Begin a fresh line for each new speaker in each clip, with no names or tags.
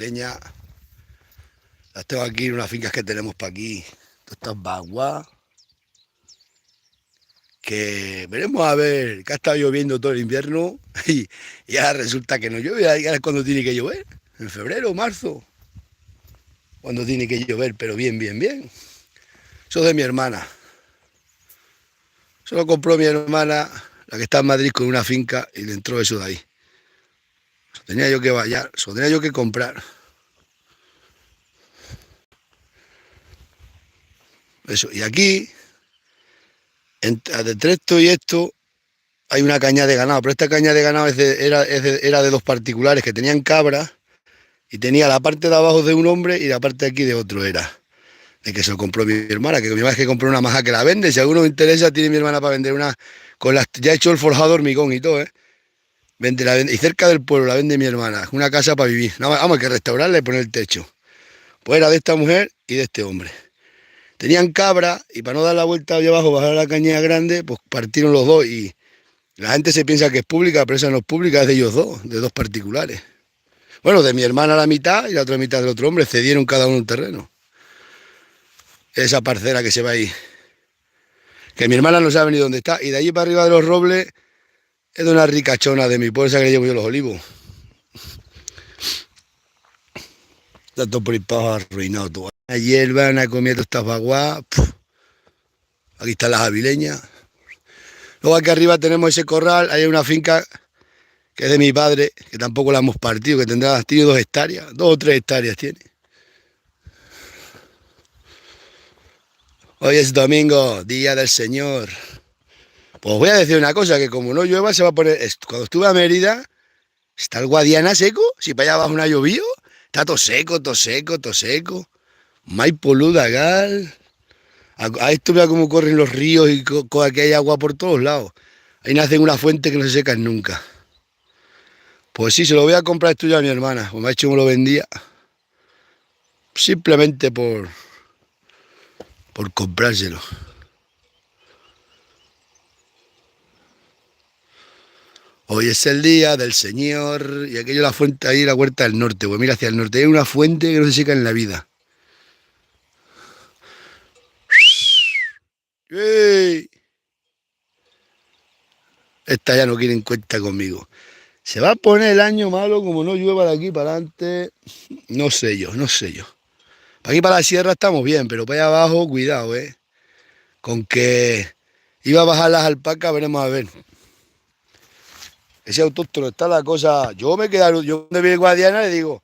leña. Las tengo aquí en unas fincas que tenemos para aquí. Todas estas vaguas. Que veremos a ver, que ha estado lloviendo todo el invierno y ahora resulta que no llueve. Ahora es cuando tiene que llover. En febrero o marzo. Cuando tiene que llover, pero bien, bien, bien. Eso es de mi hermana. Eso lo compró mi hermana, la que está en Madrid con una finca y le entró eso de ahí. Eso tenía yo que vallar, eso tenía yo que comprar. Eso. Y aquí, entre esto y esto, hay una caña de ganado, pero esta caña de ganado era de dos particulares que tenían cabras y tenía la parte de abajo de un hombre y la parte de aquí de otro era. De que se lo compró mi hermana, que mi hermana es que compró una maja que la vende. Si a alguno le interesa, tiene mi hermana para vender una, con las, ya he hecho el forjado hormigón y todo, ¿eh? Vende, la vende, y cerca del pueblo la vende mi hermana, una casa para vivir. Nada más, vamos, hay que restaurarla y poner el techo. Pues era de esta mujer y de este hombre. Tenían cabra y para no dar la vuelta allá abajo, bajar a la cañada grande, pues partieron los dos y la gente se piensa que es pública, pero esa no es pública, es de ellos dos, de dos particulares. Bueno, de mi hermana la mitad y la otra mitad del otro hombre, cedieron cada uno un terreno. Esa parcela que se va ahí. Que mi hermana no sabe ni dónde está. Y de allí para arriba de los robles es de una ricachona de mi pueblo, esa que le llevo yo los olivos. Está todo por ahí para abajo arruinado todo. Una hierba, una comida, todas estas vaguas. Aquí están las avileñas. Luego aquí arriba tenemos ese corral, hay una finca que es de mi padre, que tampoco la hemos partido, que tiene 2 hectáreas, 2 o 3 hectáreas tiene. Hoy es domingo, día del Señor. Pues voy a decir una cosa, que como no llueva se va a poner... Cuando estuve a Mérida, está el Guadiana seco, si para allá abajo no ha llovido, está todo seco, todo seco, todo seco. Maipolú, gal. A esto vea cómo corren los ríos y que hay agua por todos lados. Ahí nacen una fuente que no se secan nunca. Pues sí, se lo voy a comprar esto ya a mi hermana, como me ha dicho que me lo vendía. Simplemente por comprárselo. Hoy es el día del Señor y aquello la fuente ahí, la huerta del norte. Pues mira, hacia el norte hay una fuente que no se seca en la vida. ¡Ey! Esta ya no quieren cuenta conmigo. Se va a poner el año malo como no llueva de aquí para adelante. No sé yo, no sé yo. Para aquí para la sierra estamos bien, pero para allá abajo, cuidado, ¿eh? Con que iba a bajar las alpacas, veremos a ver. Ese autóctono está la cosa. Yo me quedo, yo cuando vi el Guadiana le digo,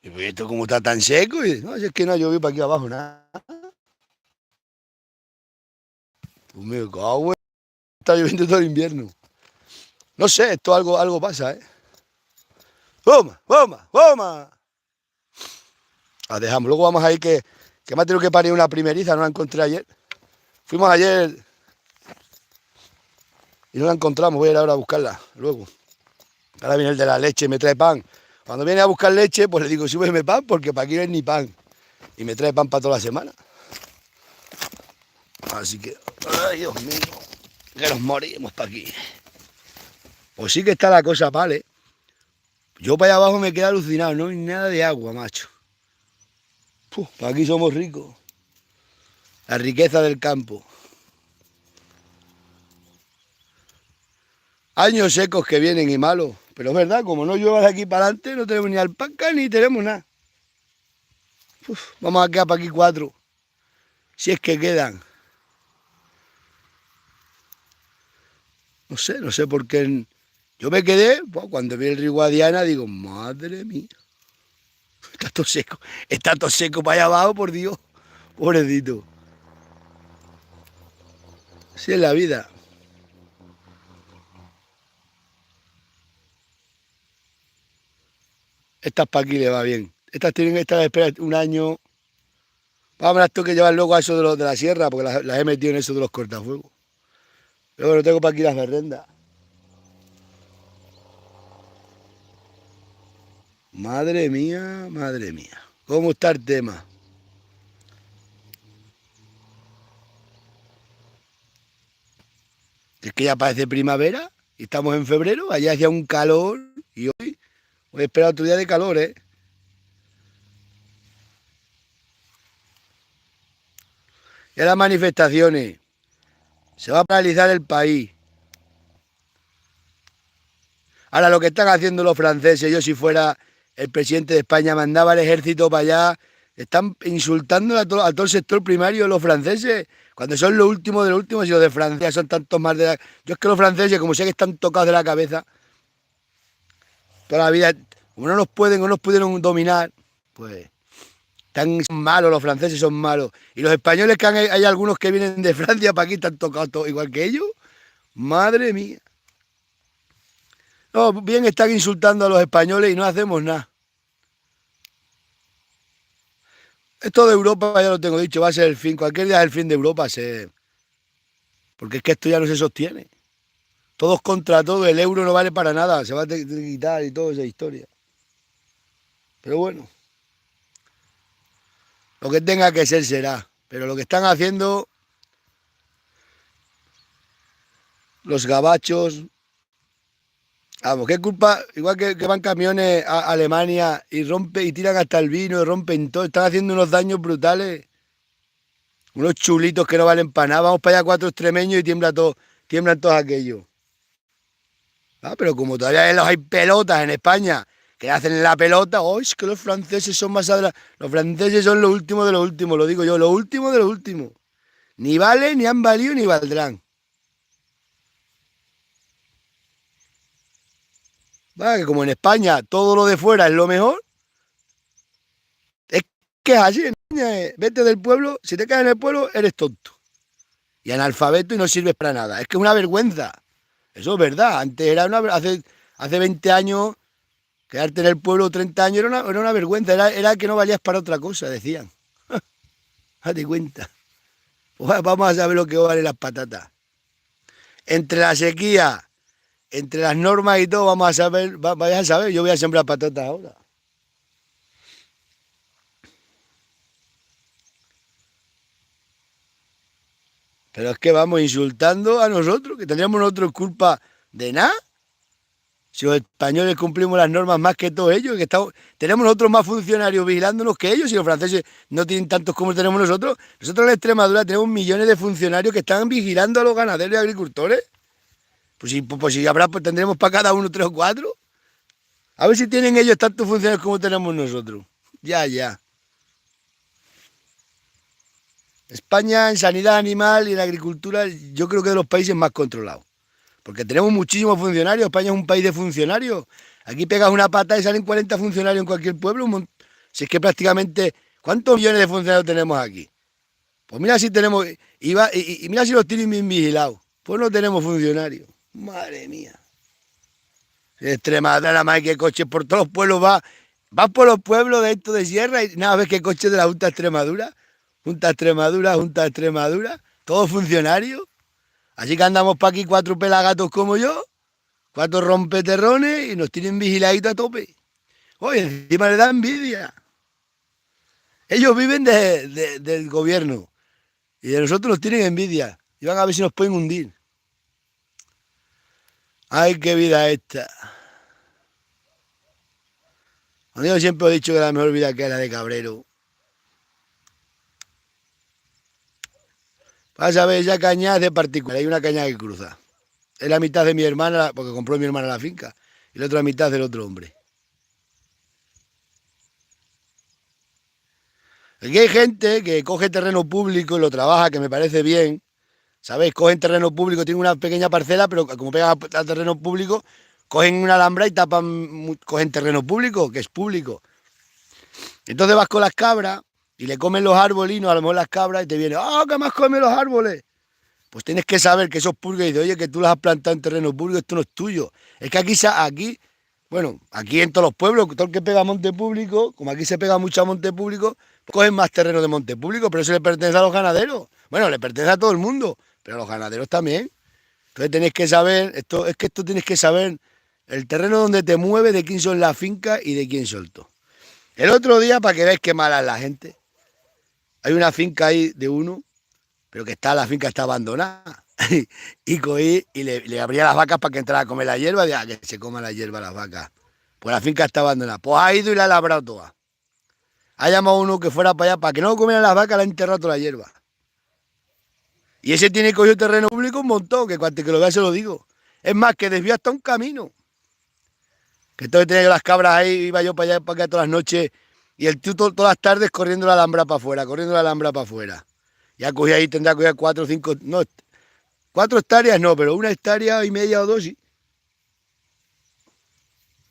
¿y pues esto cómo está tan seco? Y dice, no, si es que no ha llovido para aquí abajo nada. Pues me cago en... Está lloviendo todo el invierno. No sé, esto algo pasa, ¿eh? ¡Toma, toma, toma! La dejamos. Luego vamos a ir que me ha tenido que parir una primeriza, no la encontré ayer. Fuimos ayer y no la encontramos, voy a ir ahora a buscarla, luego. Ahora viene el de la leche y me trae pan. Cuando viene a buscar leche, pues le digo, súbeme pan, porque para aquí no hay ni pan. Y me trae pan para toda la semana. Así que, ay Dios mío, que nos morimos para aquí. Pues sí que está la cosa, vale. Yo para allá abajo me quedo alucinado, no hay nada de agua, macho. Para aquí somos ricos. La riqueza del campo. Años secos que vienen y malos. Pero es verdad, como no llueva de aquí para adelante, no tenemos ni alpaca ni tenemos nada. Vamos a quedar para aquí 4. Si es que quedan. No sé por qué. Yo me quedé, pues, cuando vi el río Guadiana, digo, madre mía. Está todo seco. Está todo seco para allá abajo, por Dios. Pobrecito. Así es la vida. Estas para aquí le va bien. Estas tienen que estar a esperar un año. Vamos a esto que llevar luego a eso de la sierra, porque las he metido en eso de los cortafuegos. Pero bueno, tengo para aquí las merrendas. Madre mía, madre mía. ¿Cómo está el tema? Es que ya parece primavera y estamos en febrero. Allá hacía un calor y hoy voy a esperar otro día de calor, ¿eh? Y a las manifestaciones. Se va a paralizar el país. Ahora, lo que están haciendo los franceses, yo si fuera el presidente de España mandaba el ejército para allá, están insultando a todo el sector primario los franceses, cuando son los últimos de los últimos y los de Francia son tantos más de la... Yo es que los franceses, como sé que están tocados de la cabeza, toda la vida, como no nos pueden o no nos pudieron dominar, pues son malos, los franceses son malos. Y los españoles, que hay algunos que vienen de Francia para aquí, están tocados todos igual que ellos. Madre mía. No, bien están insultando a los españoles y no hacemos nada. Esto de Europa, ya lo tengo dicho, va a ser el fin. Cualquier día es el fin de Europa. Porque es que esto ya no se sostiene. Todos contra todo, el euro no vale para nada, se va a quitar y toda esa historia. Pero bueno, lo que tenga que ser será. Pero lo que están haciendo los gabachos, vamos, qué culpa, igual que van camiones a Alemania y y tiran hasta el vino y rompen todo, están haciendo unos daños brutales, unos chulitos que no valen para nada, vamos para allá 4 extremeños y tiemblan todos aquellos. Pero como todavía hay pelotas en España que hacen la pelota, oh, es que los franceses son más adelante, los franceses son lo último de lo último, lo digo yo, lo último de lo último. Ni valen, ni han valido, ni valdrán. Que como en España todo lo de fuera es lo mejor, es que es así. En España vete del pueblo, si te quedas en el pueblo eres tonto. Y analfabeto y no sirves para nada. Es que es una vergüenza. Eso es verdad. Antes hace 20 años, quedarte en el pueblo 30 años era una vergüenza. Era que no valías para otra cosa, decían. Date cuenta. Pues vamos a saber lo que valen las patatas. Entre la sequía, entre las normas y todo, vamos a saber, vayas a saber, yo voy a sembrar patatas ahora. Pero es que vamos insultando a nosotros, que tendríamos nosotros culpa de nada. Si los españoles cumplimos las normas más que todos ellos, tenemos nosotros más funcionarios vigilándonos que ellos, y los franceses no tienen tantos como tenemos nosotros. Nosotros en Extremadura tenemos millones de funcionarios que están vigilando a los ganaderos y agricultores. Pues si habrá, pues tendremos para cada uno 3 o 4. A ver si tienen ellos tantos funcionarios como tenemos nosotros. Ya. España en sanidad animal y en agricultura yo creo que de los países más controlados. Porque tenemos muchísimos funcionarios, España es un país de funcionarios. Aquí pegas una pata y salen 40 funcionarios en cualquier pueblo. Si es que prácticamente, ¿cuántos millones de funcionarios tenemos aquí? Pues mira si tenemos, y mira si los tienen bien vigilados. Pues no tenemos funcionarios. Madre mía. Extremadura, nada más que coches por todos los pueblos vas por los pueblos de esto de sierra y nada más que coches de la Junta de Extremadura. Junta de Extremadura, todos funcionarios. Así que andamos para aquí 4 pelagatos como yo, 4 rompeterrones y nos tienen vigiladitos a tope. Oye, encima le da envidia. Ellos viven del gobierno y de nosotros nos tienen envidia. Y van a ver si nos pueden hundir. Ay, qué vida esta. Yo siempre he dicho que la mejor vida que es la de Cabrero. Vas a ver, esa caña es de particular, hay una caña que cruza. Es la mitad de mi hermana, porque compró mi hermana la finca, y la otra mitad del otro hombre. Aquí hay gente que coge terreno público y lo trabaja, que me parece bien. ¿Sabéis? Cogen terreno público, tienen una pequeña parcela, pero como pegan al terreno público, cogen una alhambra y cogen terreno público, que es público. Entonces vas con las cabras y le comen los arbolinos, a lo mejor las cabras, y te vienen, ¡ah, que más comen los árboles! Pues tienes que saber que esos públicos, y dices, oye, que tú las has plantado en terreno público, esto no es tuyo. Es que aquí en todos los pueblos, todo el que pega monte público, como aquí se pega mucho a monte público, pues cogen más terreno de monte público, pero eso le pertenece a los ganaderos. Bueno, le pertenece a todo el mundo, pero a los ganaderos también. Entonces tenéis que saber, esto tienes que saber el terreno donde te mueves, de quién son las fincas y de quién soltó. El otro día, para que veáis qué mala es la gente, hay una finca ahí de uno, pero que la finca está abandonada. Y cogí y le abría las vacas para que entrara a comer la hierba, que se coma la hierba las vacas. Pues la finca está abandonada. Pues ha ido y la ha labrado toda. Ha llamado a uno que fuera para allá, para que no comieran las vacas, le ha enterrado toda la hierba. Y ese tiene cogido terreno público un montón, que cuando que lo vea se lo digo. Es más, que desvió hasta un camino. Que entonces tenía yo las cabras ahí, iba yo para allá, para acá todas las noches, y el tío todas las tardes corriendo la alhambra para afuera, corriendo la alhambra para afuera. Ya cogí ahí, tendrá que coger 4 o 5, no, 4 hectáreas no, pero 1,5 hectáreas o 2 sí.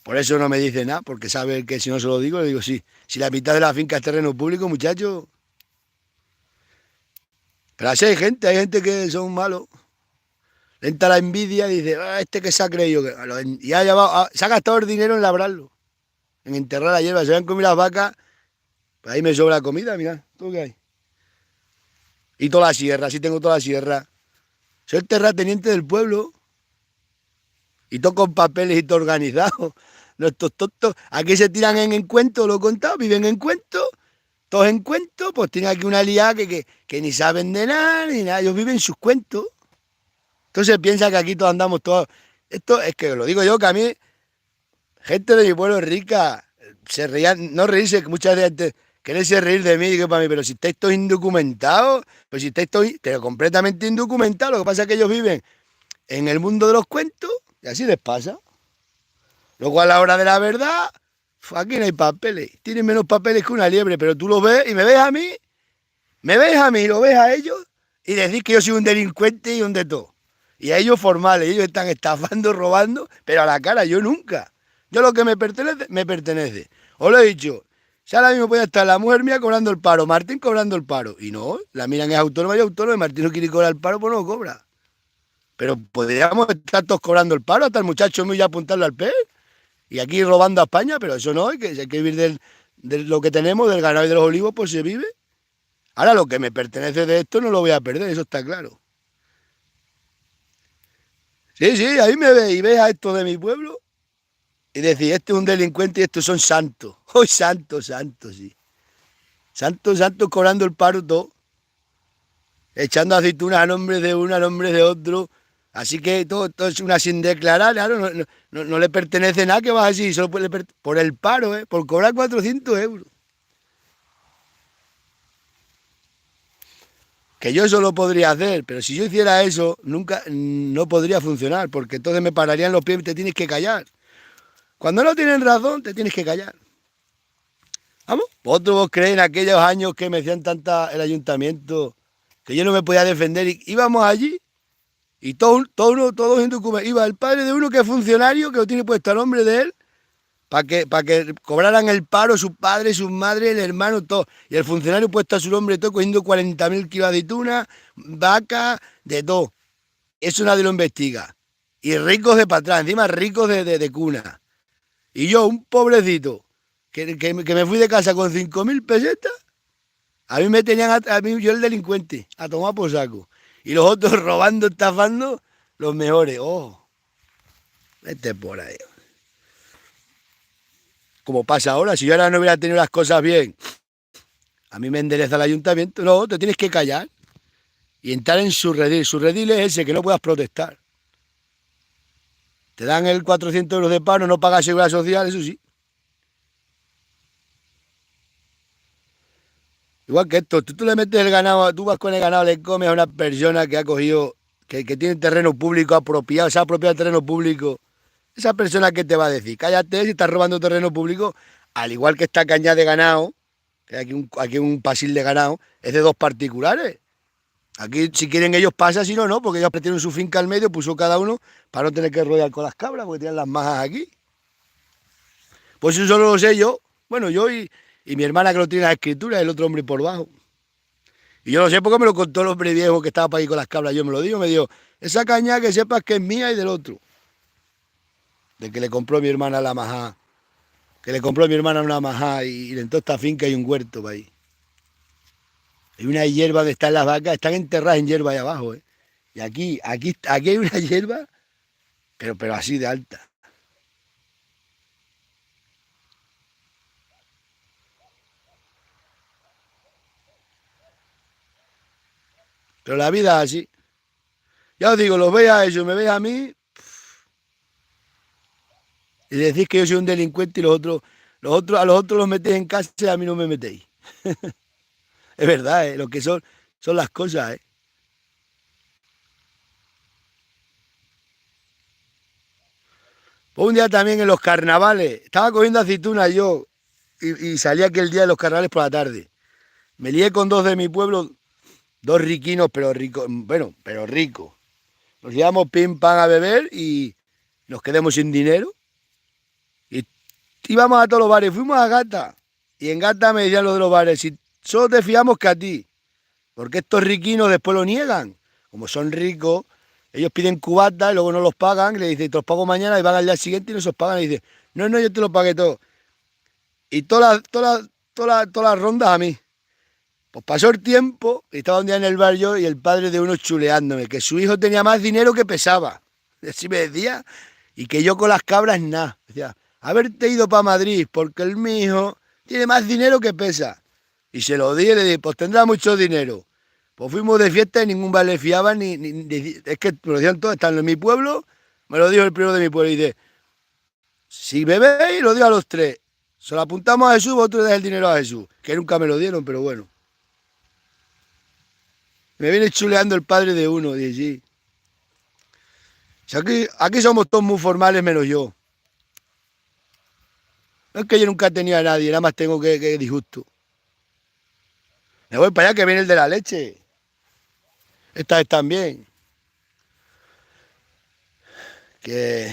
Por eso no me dice nada, porque sabe que si no se lo digo, le digo sí. Si la mitad de la finca es terreno público, muchachos. Pero así hay gente que son malos. Le entra la envidia y dice, ah, este que se ha creído. Y ha llevado, se ha gastado el dinero en labrarlo, en enterrar la hierba. Se han comido las vacas, pues ahí me sobra comida, mira, ¿tú qué hay? Y toda la sierra, sí tengo toda la sierra. Soy el terrateniente del pueblo. Y todo con papeles y todo organizado. Nuestros tontos, aquí se tiran en cuentos, lo he contado, viven en cuentos, todos en cuentos, pues tienen aquí una liada que ni saben de nada, ni nada, ellos viven sus cuentos. Entonces piensa que aquí todos andamos todos. Esto es que lo digo yo, que a mí, gente de mi pueblo rica, se reían, no reírse, que muchas veces quererse reír de mí, digo para mí, pero si estáis todos indocumentados, pero si estáis todos, pero completamente indocumentados, lo que pasa es que ellos viven en el mundo de los cuentos y así les pasa. Luego a la hora de la verdad, aquí no hay papeles. Tienen menos papeles que una liebre, pero tú lo ves y me ves a mí, lo ves a ellos y decís que yo soy un delincuente y un de todo. Y a ellos formales, ellos están estafando, robando, pero a la cara yo nunca. Yo lo que me pertenece, me pertenece. Os lo he dicho, si ahora mismo puede estar la mujer mía cobrando el paro, Martín cobrando el paro. Y no, la miran es autónoma y autónoma, y Martín no quiere cobrar el paro, pues no lo cobra. Pero podríamos estar todos cobrando el paro, hasta el muchacho mío ya apuntarlo al pez. Y aquí robando a España, pero eso no, hay que vivir de lo que tenemos, del ganado y de los olivos, pues se vive. Ahora lo que me pertenece de esto no lo voy a perder, eso está claro. Sí, sí, ahí me ve y ves a esto de mi pueblo y decís, este es un delincuente y estos son santos. ¡Oh, santos, santos, sí! Santos, santos cobrando el paro todo. Echando aceitunas a nombre de uno, a nombre de otro. Así que todo es una sin declarar, claro, no le pertenece nada que vas a decir, solo por el paro, por cobrar 400 euros. Que yo eso lo podría hacer, pero si yo hiciera eso, nunca, no podría funcionar, porque entonces me pararían los pies y te tienes que callar. Cuando no tienen razón, te tienes que callar. ¿Vamos? Vosotros creéis en aquellos años que me decían tanta el ayuntamiento, que yo no me podía defender, y íbamos allí, y todos indocumentados. Iba el padre de uno que es funcionario, que lo tiene puesto a nombre de él, para que cobraran el paro sus padres, sus madres, el hermano, todo. Y el funcionario puesto a su nombre, todo, cogiendo 40.000 kilos de aceituna, vaca, de todo. Eso nadie lo investiga. Y ricos de para atrás, encima ricos de cuna. Y yo, un pobrecito, que me fui de casa con 5.000 pesetas, a mí me tenían, a mí yo el delincuente, a tomar por saco. Y los otros robando, estafando, los mejores. Oh, vete por ahí. Como pasa ahora, si yo ahora no hubiera tenido las cosas bien, a mí me endereza el ayuntamiento. No, te tienes que callar y entrar en su redil. Su redil es ese, que no puedas protestar. Te dan el 400 euros de paro, no pagas seguridad social, eso sí. Igual que esto, tú le metes el ganado, tú vas con el ganado, le comes a una persona que ha cogido, que tiene terreno público apropiado, se ha apropiado el terreno público. Esa persona que te va a decir, cállate si estás robando terreno público, al igual que esta caña de ganado, que hay aquí un pasil de ganado, es de dos particulares. Aquí si quieren ellos pasa, si no, no, porque ellos tienen su finca al medio, puso cada uno para no tener que rodear con las cabras, porque tienen las majas aquí. Pues eso solo lo sé yo, bueno, yo y mi hermana que lo tiene en la escritura, el otro hombre por bajo. Y yo lo sé porque me lo contó el hombre viejo que estaba para ahí con las cabras, yo me lo digo, me dijo, esa caña que sepas que es mía y del otro. Del que le compró mi hermana la majá. Que le compró a mi hermana una majá y en toda esta finca hay un huerto para ahí. Hay una hierba donde están las vacas, están enterradas en hierba ahí abajo, ¿eh? Y aquí hay una hierba, pero así de alta. Pero la vida es así. Ya os digo, los veis a ellos, me veis a mí, y decís que yo soy un delincuente y a los otros los metéis en casa y a mí no me metéis. Es verdad, ¿eh? Lo que son las cosas, ¿eh? Pues un día también en los carnavales, estaba cogiendo aceitunas yo y salí aquel día de los carnavales por la tarde. Me lié con dos de mi pueblo, dos riquinos, pero ricos, bueno, pero ricos. Nos llevamos pim pam a beber y nos quedamos sin dinero. Y íbamos a todos los bares, fuimos a Gata. Y en Gata me decían los de los bares, si solo te fiamos que a ti. Porque estos riquinos después lo niegan. Como son ricos, ellos piden cubatas y luego no los pagan. Y le dicen, te los pago mañana y van al día siguiente y no se los pagan. Y dicen, no, no, yo te lo pagué todo. Y todas las rondas a mí. Pues pasó el tiempo y estaba un día en el bar yo y el padre de uno chuleándome, que su hijo tenía más dinero que pesaba. Y así me decía. Y que yo con las cabras nada. Decía, haberte ido para Madrid porque el mi hijo tiene más dinero que pesa. Y se lo di y le dije, pues tendrá mucho dinero. Pues fuimos de fiesta y ningún bar le fiaba, es que me lo decían todos, están en mi pueblo, me lo dijo el primero de mi pueblo y dice, si bebéis, lo digo a los tres, se lo apuntamos a Jesús, vosotros le dais el dinero a Jesús, que nunca me lo dieron, pero bueno. Me viene chuleando el padre de uno, dije, sí. Si aquí somos todos muy formales menos yo. No es que yo nunca tenía a nadie, nada más tengo que disgusto. Me voy para allá que viene el de la leche. Estas están bien. Que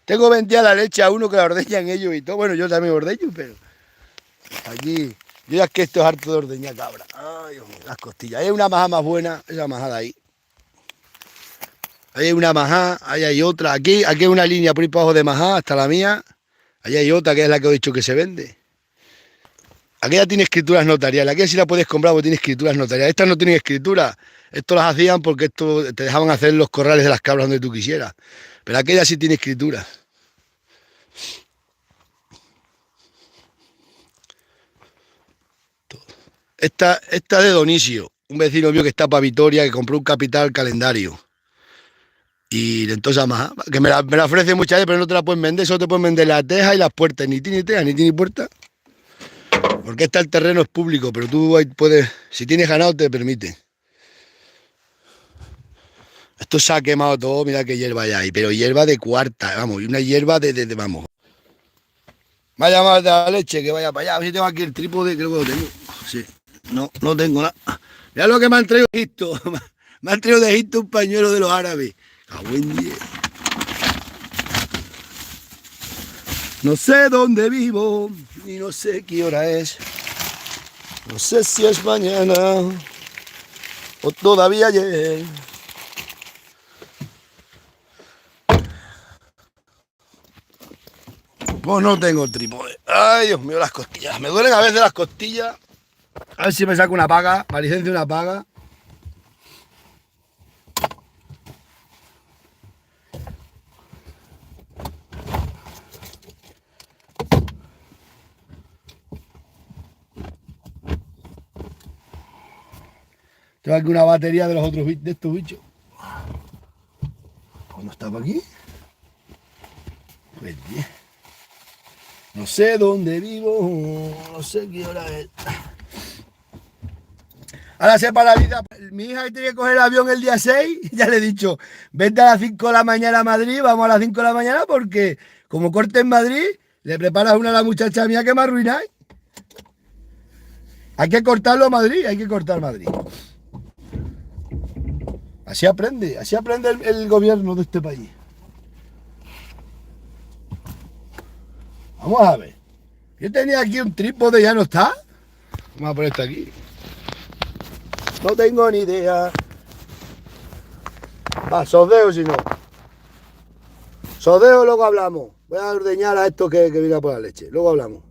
tengo vendida la leche a uno que la ordeñan ellos y todo. Bueno, yo también ordeño, pero aquí, yo ya es que esto es harto de ordeñar cabra. Ay, Dios mío, las costillas. Hay una majada más buena, esa majada ahí. Ahí hay una majada, ahí hay otra. Aquí hay una línea por ahí para abajo de majada, hasta la mía. Allí hay otra que es la que he dicho que se vende. Aquella tiene escrituras notariales. Aquella sí la puedes comprar porque tiene escrituras notariales. Estas no tienen escritura. Esto las hacían porque esto te dejaban hacer los corrales de las cabras donde tú quisieras. Pero aquella sí tiene escritura. Esta de Donicio, un vecino mío que está para Vitoria, que compró un capital calendario. Y entonces además, que me la ofrece muchas veces, pero no te la pueden vender, solo te pueden vender la teja y las puertas. Ni tiene teja, ni tiene puerta. Porque el terreno es público, pero tú puedes, si tienes ganado te permite. Esto se ha quemado todo, mira qué hierba hay ahí, pero hierba de cuarta, vamos, y una hierba vamos. Me ha llamado de la leche que vaya para allá, a ver si tengo aquí el trípode, creo que lo tengo. Sí, no tengo nada. Mira lo que me han traído de Egipto, me han traído de Egipto un pañuelo de los árabes. A buen día. No sé dónde vivo, y no sé qué hora es. No sé si es mañana o todavía ayer. Pues no tengo trípode. Ay, Dios mío, las costillas. Me duelen a veces las costillas. A ver si me saco una paga, para licencia una paga. Tengo aquí una batería de los otros de estos bichos. ¿Cuándo estaba aquí? Pues bien. No sé dónde vivo, no sé qué hora es. Ahora sepa la vida. Mi hija que tiene que coger el avión el día 6, ya le he dicho, vete a las 5 de la mañana a Madrid, vamos a las 5 de la mañana porque como corte en Madrid, le preparas una a la muchacha mía que me arruináis. Hay que cortarlo a Madrid, hay que cortar Madrid. Así aprende el gobierno de este país. Vamos a ver. Yo tenía aquí un trípode, ya no está. Vamos a poner esto aquí. No tengo ni idea. Va, sodeo si no. Sodeo, luego hablamos. Voy a ordeñar a esto que viene por la leche. Luego hablamos.